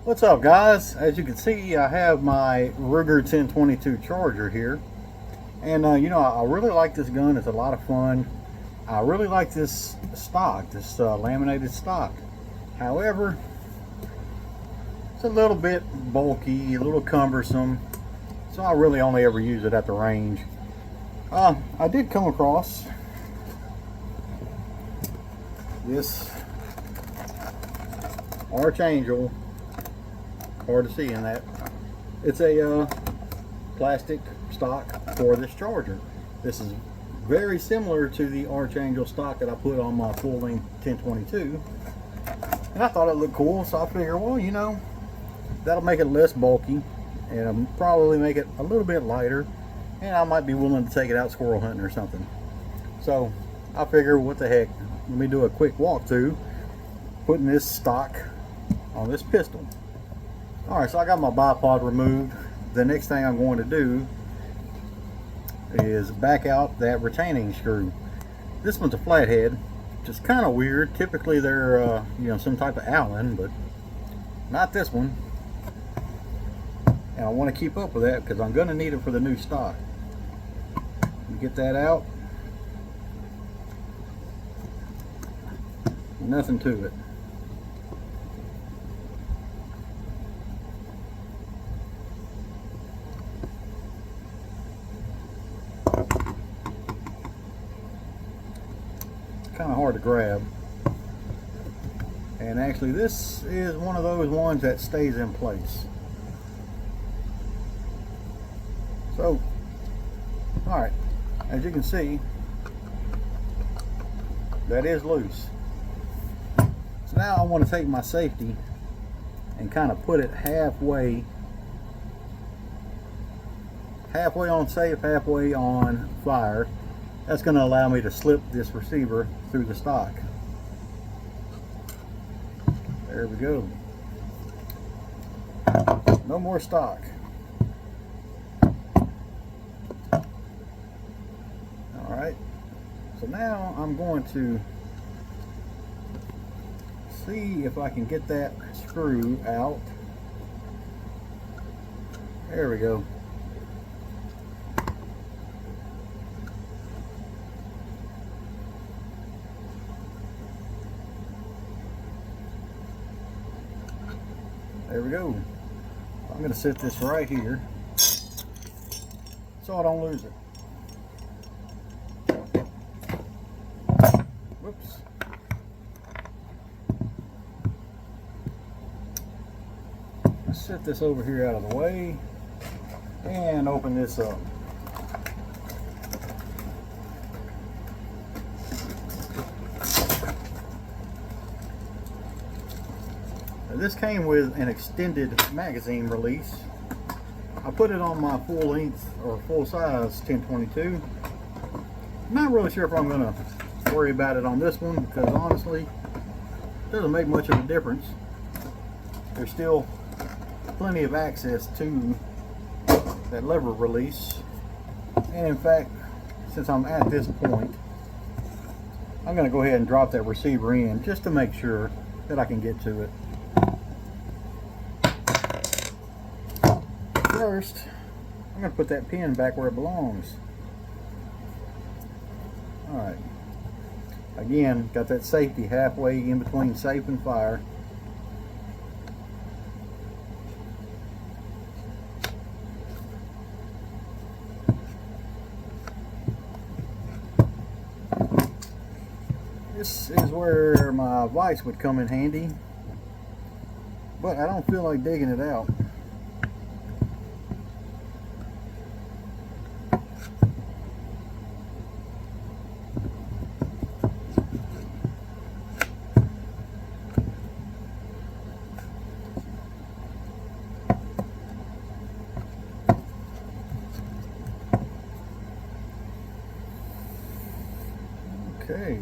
What's up, guys? As you can see, I have my Ruger 1022 Charger here, and I really like this gun. It's a lot of fun. I really like this stock, this laminated stock. However, it's a little bit bulky, a little cumbersome, so I really only ever use it at the range. I did come across this Archangel. Hard to see in that. It's a plastic stock for this charger. This is very similar to the Archangel stock that I put on my full-length 1022, and I thought it looked cool, so I figured, well, that'll make it less bulky and probably make it a little bit lighter, and I might be willing to take it out squirrel hunting or something. So I figure, what the heck, let me do a quick walkthrough putting this stock on this pistol. Alright, so I got my bipod removed. The next thing I'm going to do is back out that retaining screw. This one's a flathead, which is kind of weird. Typically they're some type of Allen, but not this one. And I want to keep up with that because I'm going to need it for the new stock. Get that out. Nothing to it. Kind of hard to grab, and actually this is one of those ones that stays in place. So alright, as you can see, that is loose. So now I want to take my safety and kind of put it halfway on safe, halfway on fire. That's going to allow me to slip this receiver through the stock. There we go. No more stock. Alright. So now I'm going to see if I can get that screw out. There we go. There we go. I'm going to set this right here so I don't lose it. Whoops. Let's set this over here out of the way and open this up. This came with an extended magazine release. I put it on my full length or full size 1022. Not really sure if I'm going to worry about it on this one because honestly it doesn't make much of a difference. There's still plenty of access to that lever release, and in fact, since I'm at this point, I'm going to go ahead and drop that receiver in just to make sure that I can get to it. First, I'm going to put that pin back where it belongs. Alright. Again, got that safety halfway in between safe and fire. This is where my vise would come in handy, but I don't feel like digging it out. Okay.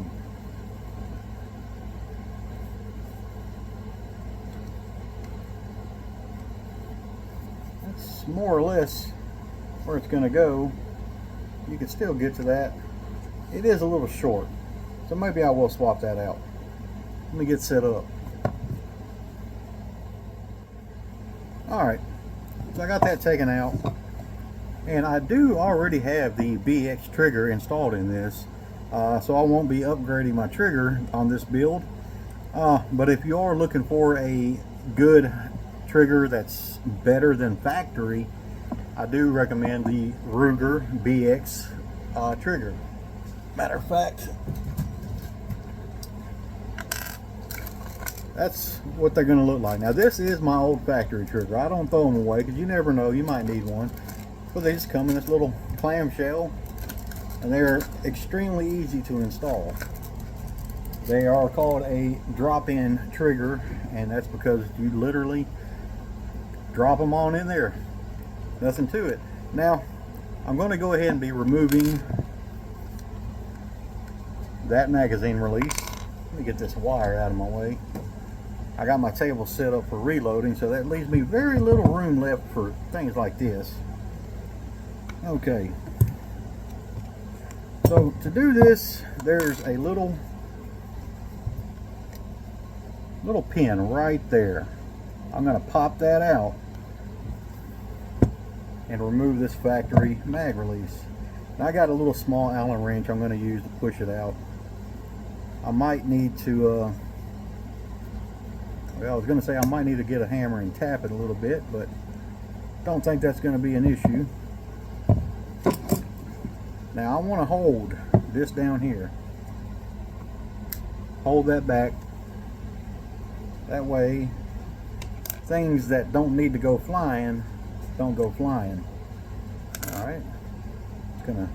That's more or less where it's going to go. You can still get to that. It is a little short, so maybe I will swap that out. Let me get set up. Alright, so I got that taken out. And I do already have the BX trigger installed in this. So I won't be upgrading my trigger on this build. But if you are looking for a good trigger that's better than factory, I do recommend the Ruger BX trigger. Matter of fact, that's what they're going to look like. Now this is my old factory trigger. I don't throw them away because you never know, you might need one. But they just come in this little clamshell, and they're extremely easy to install. They are called a drop-in trigger, and that's because you literally drop them on in there. Nothing to it. Now, I'm going to go ahead and be removing that magazine release. Let me get this wire out of my way. I got my table set up for reloading, so that leaves me very little room left for things like this. Okay. So to do this, there's a little pin right there. I'm going to pop that out and remove this factory mag release. Now I got a little small Allen wrench I'm going to use to push it out. I might need to well, I was going to say I might need to get a hammer and tap it a little bit, but don't think that's going to be an issue. Now I want to hold this down here. Hold that back. That way things that don't need to go flying don't go flying. Alright. Just gonna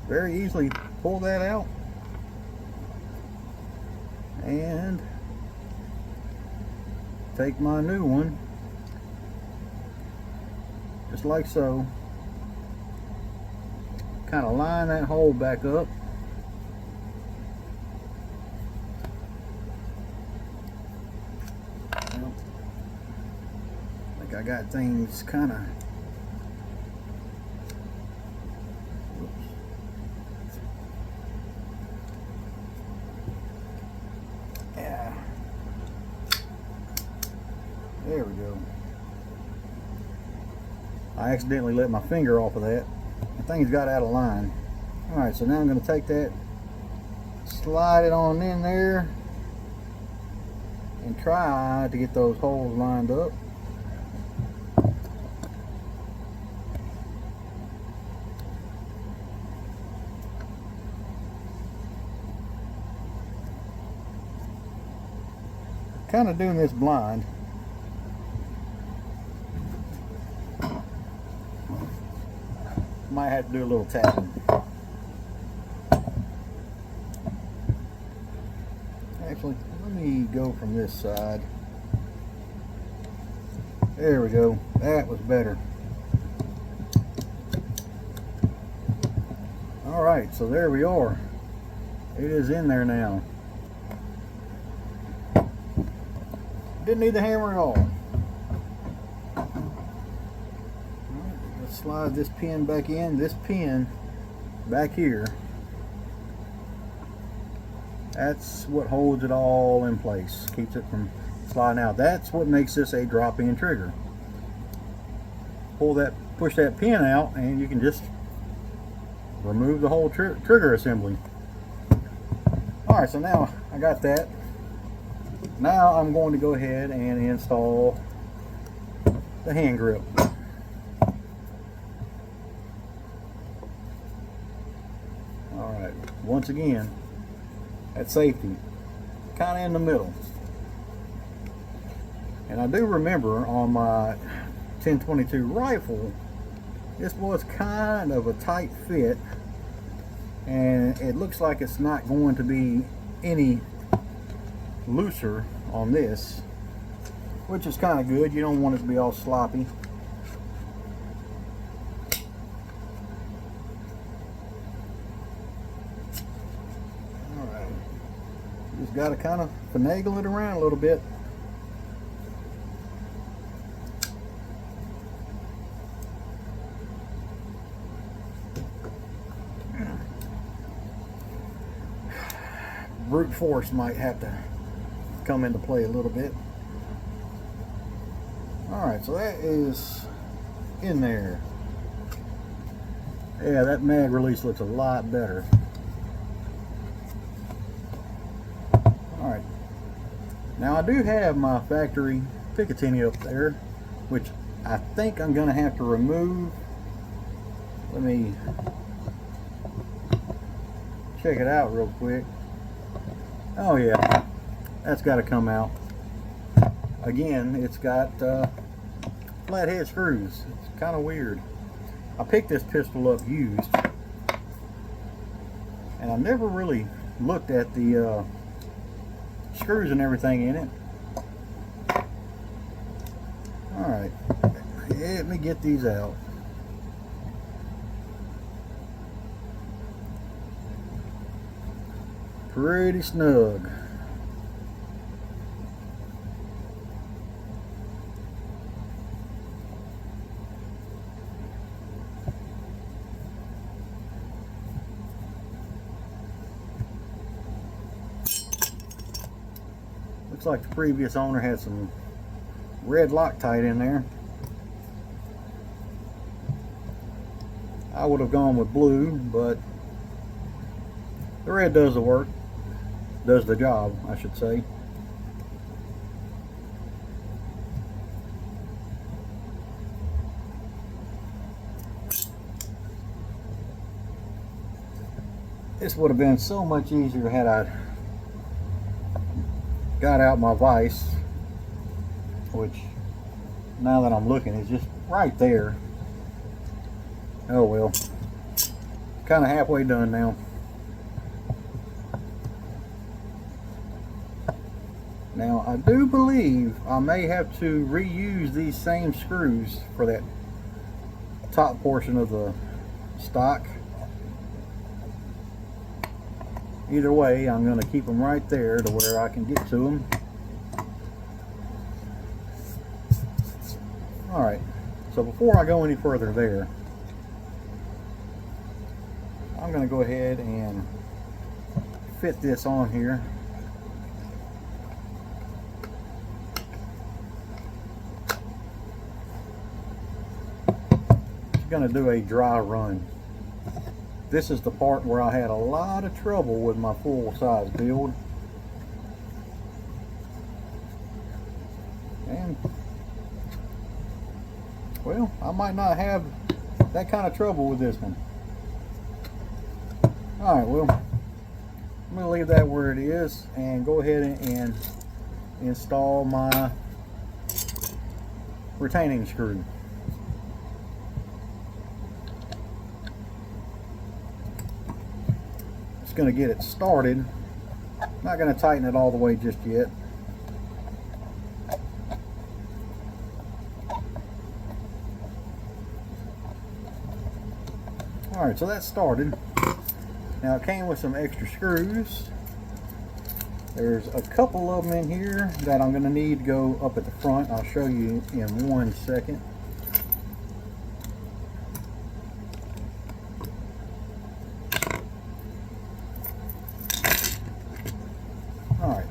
very easily pull that out. And take my new one. Just like so. Kind of line that hole back up. Well, I think I got things kind of. Yeah. There we go. I accidentally let my finger off of that. The thing's got out of line. Alright, so now I'm going to take that, slide it on in there, and try to get those holes lined up. Kind of doing this blind. Might have to do a little tapping. Actually, let me go from this side. There we go. That was better. Alright, so there we are. It is in there now. Didn't need the hammer at all. Slide this pin back in. This pin back here, that's what holds it all in place, keeps it from sliding out. That's what makes this a drop-in trigger. Push that pin out, and you can just remove the whole trigger assembly. Alright, so now I got that. Now I'm going to go ahead and install the hand grip. Once again, at safety, kind of in the middle. And I do remember on my 1022 rifle, this was kind of a tight fit, and it looks like it's not going to be any looser on this, which is kind of good. You don't want it to be all sloppy. Just got to kind of finagle it around a little bit. Brute force might have to come into play a little bit. Alright, so that is in there. Yeah, that mag release looks a lot better. Alright, now I do have my factory Picatinny up there, which I think I'm going to have to remove. Let me check it out real quick. Oh yeah, that's got to come out. Again, it's got flathead screws. It's kind of weird. I picked this pistol up used, and I never really looked at the screws and everything in it. Alright, let me get these out. Pretty snug. Looks like the previous owner had some red Loctite in there. I would have gone with blue, but the red does the work. Does the job, I should say. This would have been so much easier had I got out my vise, which now that I'm looking is just right there. Oh well, kind of halfway done now. Now I do believe I may have to reuse these same screws for that top portion of the stock. Either way, I'm going to keep them right there to where I can get to them. Alright, so before I go any further there, I'm going to go ahead and fit this on here. Going to do a dry run. This is the part where I had a lot of trouble with my full size build, and well, I might not have that kind of trouble with this one. Alright, well, I'm going to leave that where it is and go ahead and install my retaining screw. Going to get it started. Not going to tighten it all the way just yet. Alright, so that's started. Now it came with some extra screws. There's a couple of them in here that I'm going to need to go up at the front. I'll show you in 1 second.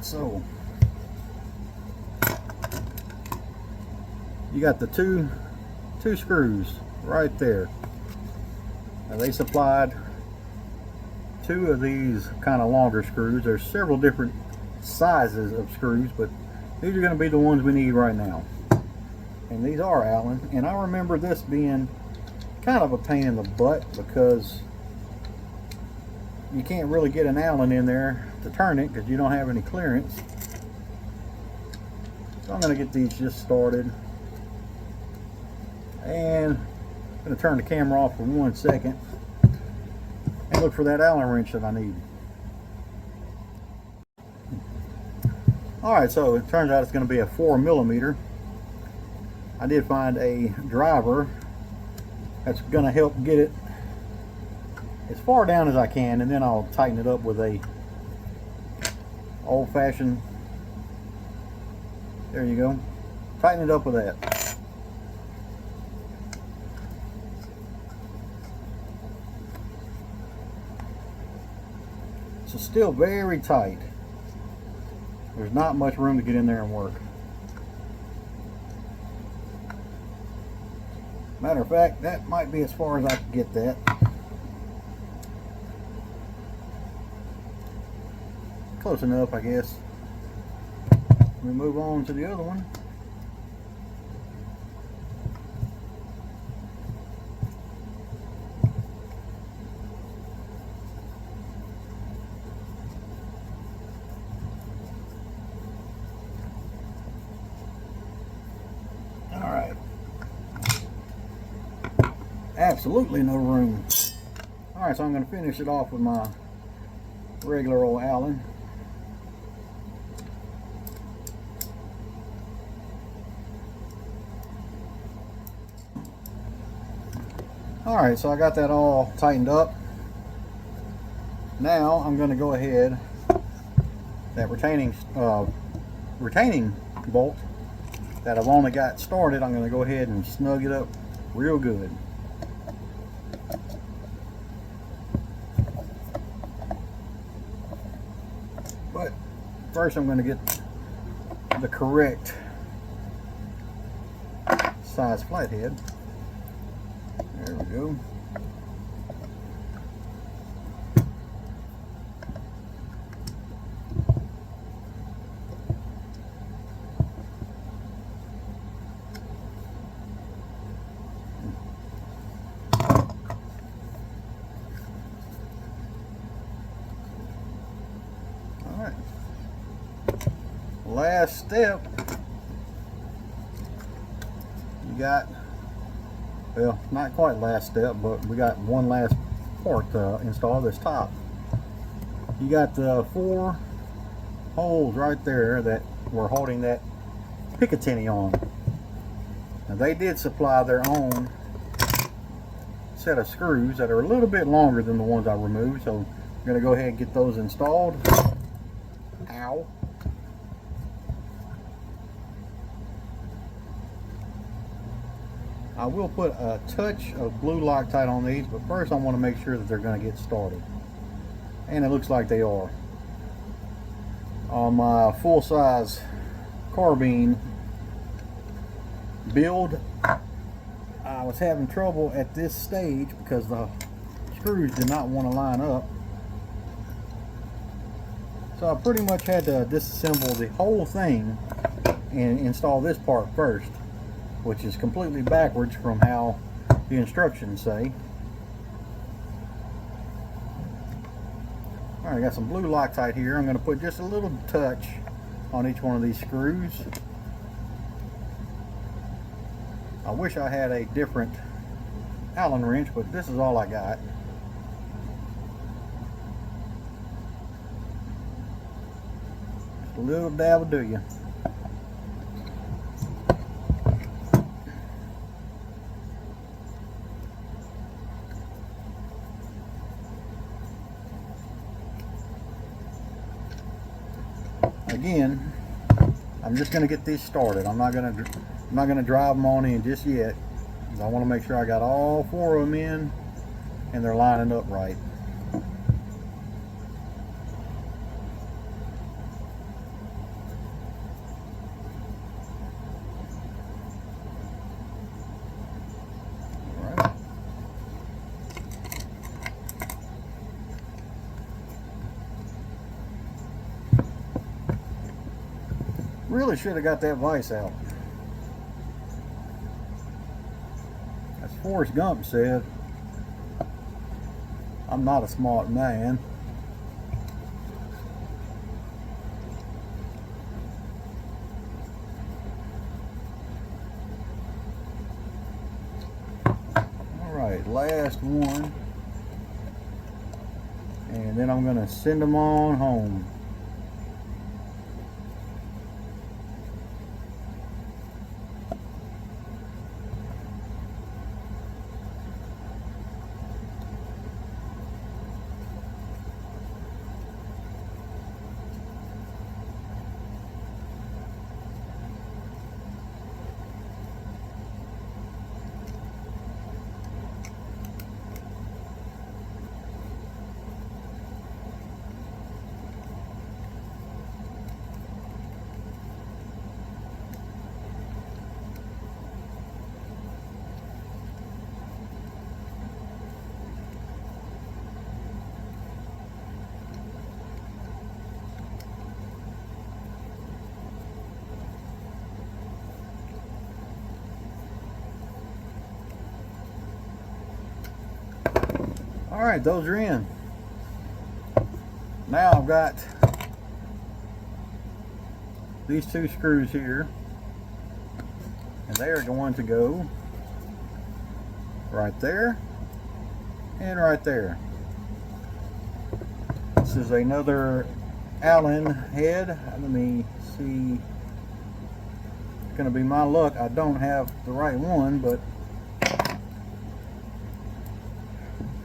So you got the two screws right there. Now they supplied 2 of these kind of longer screws. There's several different sizes of screws, but these are going to be the ones we need right now. And these are Allen, and I remember this being kind of a pain in the butt because you can't really get an Allen in there to turn it because you don't have any clearance. So I'm going to get these just started, and I'm going to turn the camera off for 1 second and look for that Allen wrench that I need. Alright, so it turns out it's going to be a 4mm. I did find a driver that's going to help get it as far down as I can, and then I'll tighten it up with a old-fashioned, there you go, tighten it up with that. So still very tight. There's not much room to get in there and work. Matter of fact, that might be as far as I can get that. Close enough, I guess. We move on to the other one. Alright. Absolutely no room. Alright, so I'm going to finish it off with my regular old Allen. Alright, so I got that all tightened up. Now I'm going to go ahead, that retaining bolt that I've only got started, I'm going to go ahead and snug it up real good. But first I'm going to get the correct size flathead. There we go. All right. Last step. You got, well, not quite last step, but we got one last part to install, this top. You got the 4 holes right there that we're holding that Picatinny on. Now they did supply their own set of screws that are a little bit longer than the ones I removed, so I'm going to go ahead and get those installed. Ow. I will put a touch of blue Loctite on these, but first I want to make sure that they're going to get started. And it looks like they are. On my full-size carbine build, I was having trouble at this stage because the screws did not want to line up. So I pretty much had to disassemble the whole thing and install this part first, which is completely backwards from how the instructions say. Alright, I got some blue Loctite here. I'm going to put just a little touch on each one of these screws. I wish I had a different Allen wrench, but this is all I got. Just a little dab will do you. Again, I'm just going to get these started. I'm not going to drive them on in just yet. I want to make sure I got all 4 of them in and they're lining up right. Really should have got that vise out. As Forrest Gump said, I'm not a smart man. Alright, last one. And then I'm going to send them on home. All right, those are in. Now I've got these two screws here, and they are going to go right there and right there. This is another Allen head. Let me see. It's going to be my luck. I don't have the right one, but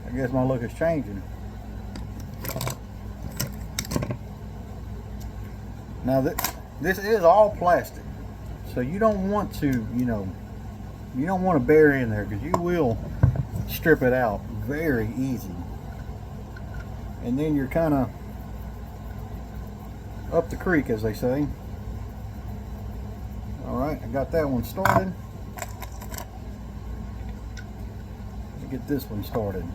I guess my luck is changing. Now this is all plastic, so you don't want to, you don't want to bury in there, because you will strip it out very easy. And then you're kind of up the creek, as they say. Alright, I got that one started. Let's get this one started.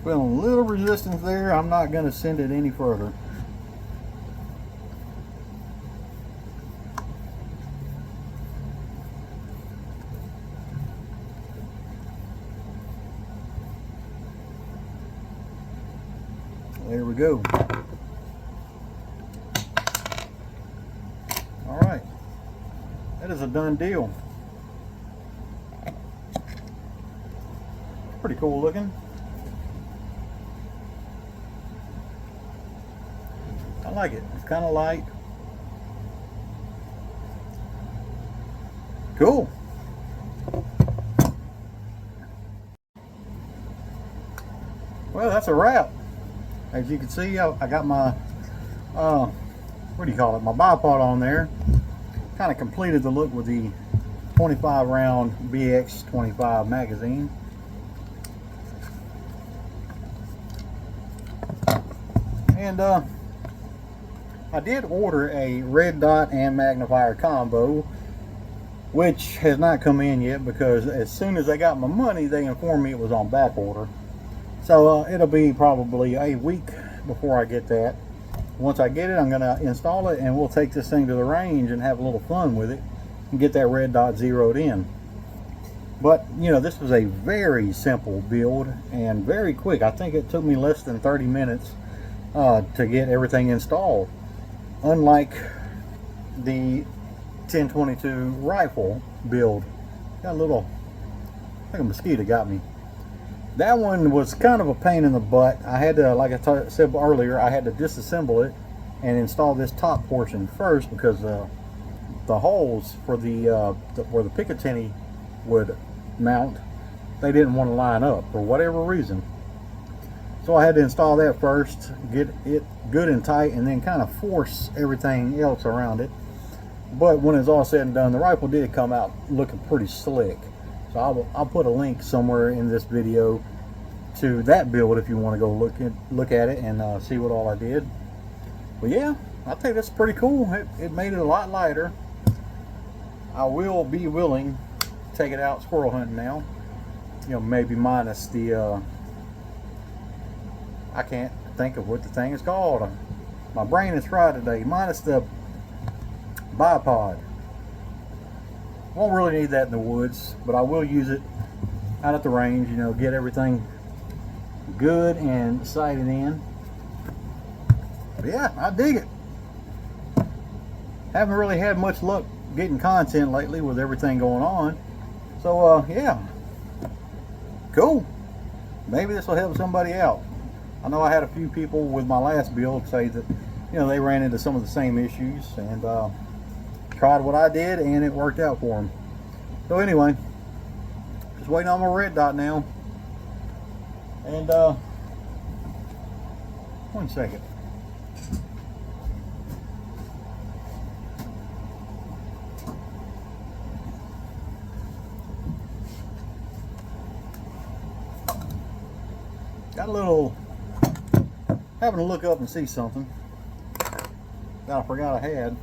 Feeling a little resistance there. I'm not going to send it any further. There we go. All right, that is a done deal. Pretty cool looking. I like it. It's kind of light. Cool. Well, that's a wrap. As you can see, I got my what do you call it, my bipod on there. Kind of completed the look with the 25 round BX 25 magazine. And I did order a red dot and magnifier combo, which has not come in yet, because as soon as I got my money, they informed me it was on back order. So it'll be probably a week before I get that. Once I get it, I'm going to install it, and we'll take this thing to the range and have a little fun with it and get that red dot zeroed in. But, you know, this was a very simple build and very quick. I think it took me less than 30 minutes to get everything installed. Unlike the 1022 rifle build. Got a little, I think a mosquito got me. That one was kind of a pain in the butt. I had to, like I said earlier, I had to disassemble it and install this top portion first, because the holes for where the Picatinny would mount, they didn't want to line up for whatever reason. So I had to install that first, get it good and tight, and then kind of force everything else around it. But when it's all said and done, the rifle did come out looking pretty slick. So I'll put a link somewhere in this video to that build if you want to go look at it and see what all I did. But yeah, I think that's pretty cool. It made it a lot lighter. I will be willing to take it out squirrel hunting now. You know, maybe minus the I can't think of what the thing is called. My brain is fried today. Minus the bipod. Won't really need that in the woods, but I will use it out at the range, you know, get everything good and sighted in. But yeah, I dig it. Haven't really had much luck getting content lately with everything going on. So yeah, cool. Maybe this will help somebody out. I know I had a few people with my last build say that, you know, they ran into some of the same issues, and tried what I did, and it worked out for them. So anyway, just waiting on my red dot now. And one second. Got a little, having to look up and see something that I forgot I had.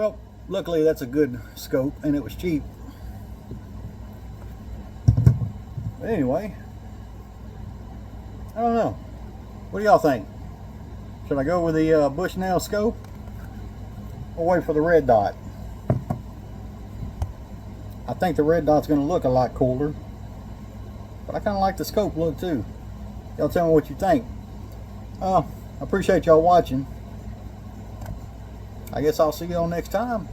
Well, luckily that's a good scope and it was cheap. But anyway, I don't know. What do y'all think? Should I go with the Bushnell scope or wait for the red dot? I think the red dot's going to look a lot cooler, but I kind of like the scope look too. Y'all tell me what you think. I appreciate y'all watching. I guess I'll see y'all next time.